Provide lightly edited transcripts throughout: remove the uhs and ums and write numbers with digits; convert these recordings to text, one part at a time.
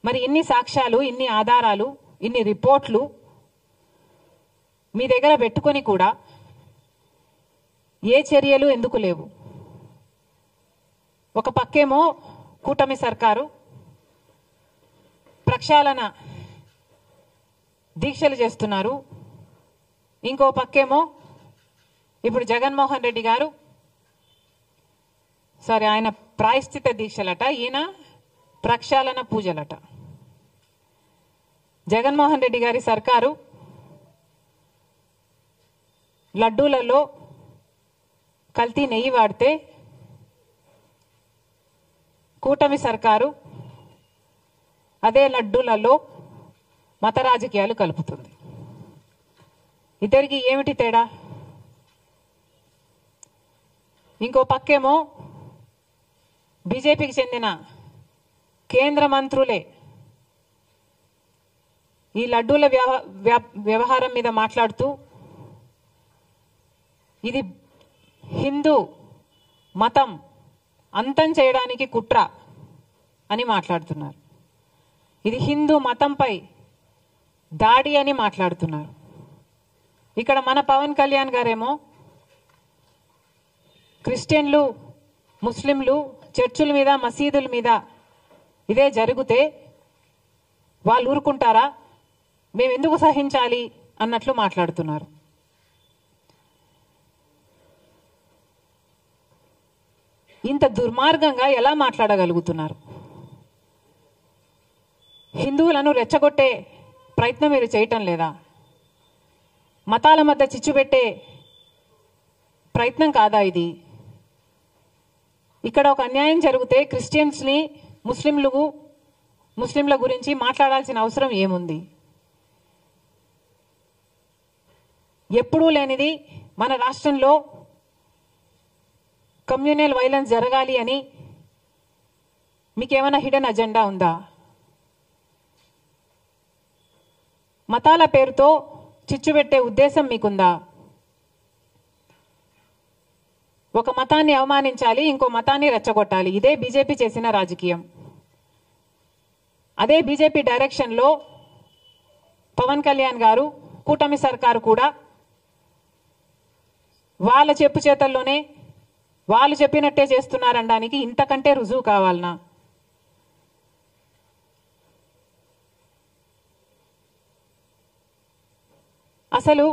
మరి ఇన్ని సాక్ష్యాలు, ఇన్ని ఆధారాలు, ఇన్ని రిపోర్ట్లు మీ దగ్గర పెట్టుకొని కూడా ఏ చర్యలు ఎందుకు లేవు? ఒక పక్కేమో కూటమి సర్కారు ప్రక్షాళన దీక్షలు చేస్తున్నారు, ఇంకో పక్కేమో ఇప్పుడు జగన్మోహన్ రెడ్డి గారు ఆయన ప్రాయశ్చిత దీక్షలట, ఈయన ప్రక్షాళన పూజలట. జగన్మోహన్ రెడ్డి గారి సర్కారు లడ్డూలలో కల్తీ నెయ్యి వాడితే కూటమి సర్కారు అదే లడ్డూలలో మత రాజకీయాలు కలుపుతుంది. ఇద్దరికి ఏమిటి తేడా? ఇంకో పక్కేమో బీజేపీకి చెందిన కేంద్ర మంత్రులే ఈ లడ్డూల వ్యవహారం మీద మాట్లాడుతూ ఇది హిందూ మతం అంతం చేయడానికి కుట్ర అని మాట్లాడుతున్నారు. ఇది హిందూ మతంపై దాడి అని మాట్లాడుతున్నారు. ఇక్కడ మన పవన్ కళ్యాణ్ గారేమో క్రిస్టియన్లు, ముస్లింలు చర్చుల మీద, మసీదుల మీద ఇదే జరిగితే వాళ్ళు ఊరుకుంటారా, మేము ఎందుకు సహించాలి అన్నట్లు మాట్లాడుతున్నారు. ఇంత దుర్మార్గంగా ఎలా మాట్లాడగలుగుతున్నారు? హిందువులను రెచ్చగొట్టే ప్రయత్నం మీరు చేయటం లేదా? మతాల మధ్య చిచ్చు పెట్టే ప్రయత్నం కాదా ఇది? ఇక్కడ ఒక అన్యాయం జరిగితే క్రిస్టియన్స్ని, ముస్లింల గురించి మాట్లాడాల్సిన అవసరం ఏముంది? ఎప్పుడూ లేనిది మన రాష్ట్రంలో కమ్యూనల్ వైలెన్స్ జరగాలి అని మీకేమైనా హిడెన్ అజెండా ఉందా? మతాల పేరుతో చిచ్చు పెట్టే ఉద్దేశం మీకుందా? ఒక మతాన్ని అవమానించాలి, ఇంకో మతాన్ని రెచ్చగొట్టాలి. ఇదే బీజేపీ చేసిన రాజకీయం. అదే బీజేపీ డైరెక్షన్లో పవన్ కళ్యాణ్ గారు, కూటమి సర్కారు కూడా వాళ్ళ చెప్పు చేతల్లోనే వాళ్ళు చెప్పినట్టే చేస్తున్నారనడానికి ఇంతకంటే రుజువు కావాలనా? అసలు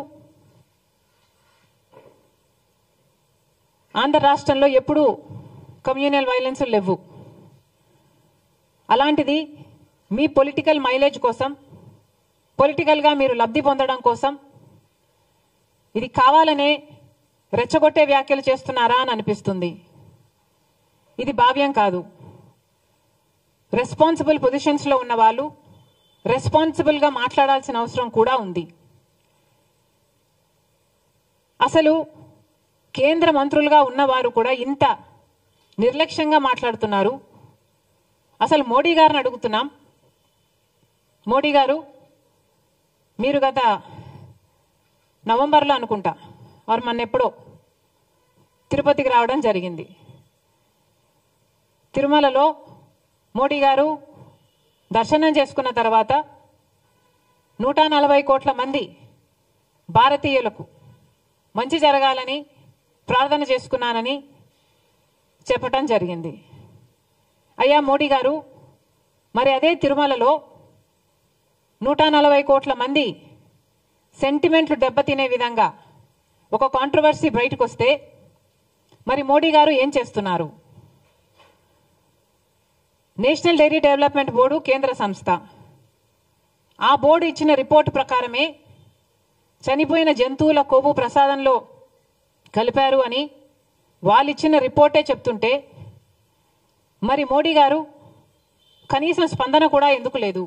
ఆంధ్ర రాష్ట్రంలో ఎప్పుడూ కమ్యూనల్ వైలెన్స్ లేవు. అలాంటిది మీ పొలిటికల్ మైలేజ్ కోసం, పొలిటికల్గా మీరు లబ్ధి పొందడం కోసం ఇది కావాలనే రెచ్చగొట్టే వ్యాఖ్యలు చేస్తున్నారా అని అనిపిస్తుంది. ఇది భావ్యం కాదు. రెస్పాన్సిబుల్ పొజిషన్స్లో ఉన్న వాళ్ళు రెస్పాన్సిబుల్గా మాట్లాడాల్సిన అవసరం కూడా ఉంది. అసలు కేంద్ర మంత్రులుగా ఉన్నవారు కూడా ఇంత నిర్లక్ష్యంగా మాట్లాడుతున్నారు. అసలు మోడీ గారిని అడుగుతున్నాం, మోడీ గారు మీరు గత నవంబర్లో అనుకుంటా వారు మొన్నెప్పుడో తిరుపతికి రావడం జరిగింది. తిరుమలలో మోడీ గారు దర్శనం చేసుకున్న తర్వాత 140 కోట్ల మంది భారతీయులకు మంచి జరగాలని ప్రార్థన చేసుకున్నానని చెప్పటం జరిగింది. అయ్యా మోడీ గారు, మరి అదే తిరుమలలో 140 కోట్ల మంది సెంటిమెంట్లు దెబ్బతినే విధంగా ఒక కాంట్రవర్సీ బయటకు వస్తే మరి మోడీ గారు ఏం చేస్తున్నారు? నేషనల్ డైరీ డెవలప్మెంట్ బోర్డు కేంద్ర సంస్థ. ఆ బోర్డు ఇచ్చిన రిపోర్టు ప్రకారమే చనిపోయిన జంతువుల కొవ్వు ప్రసాదంలో కలిపారు అని వాళ్ళు ఇచ్చిన రిపోర్టే చెప్తుంటే మరి మోడీ గారు కనీసం స్పందన కూడా ఎందుకు లేదు?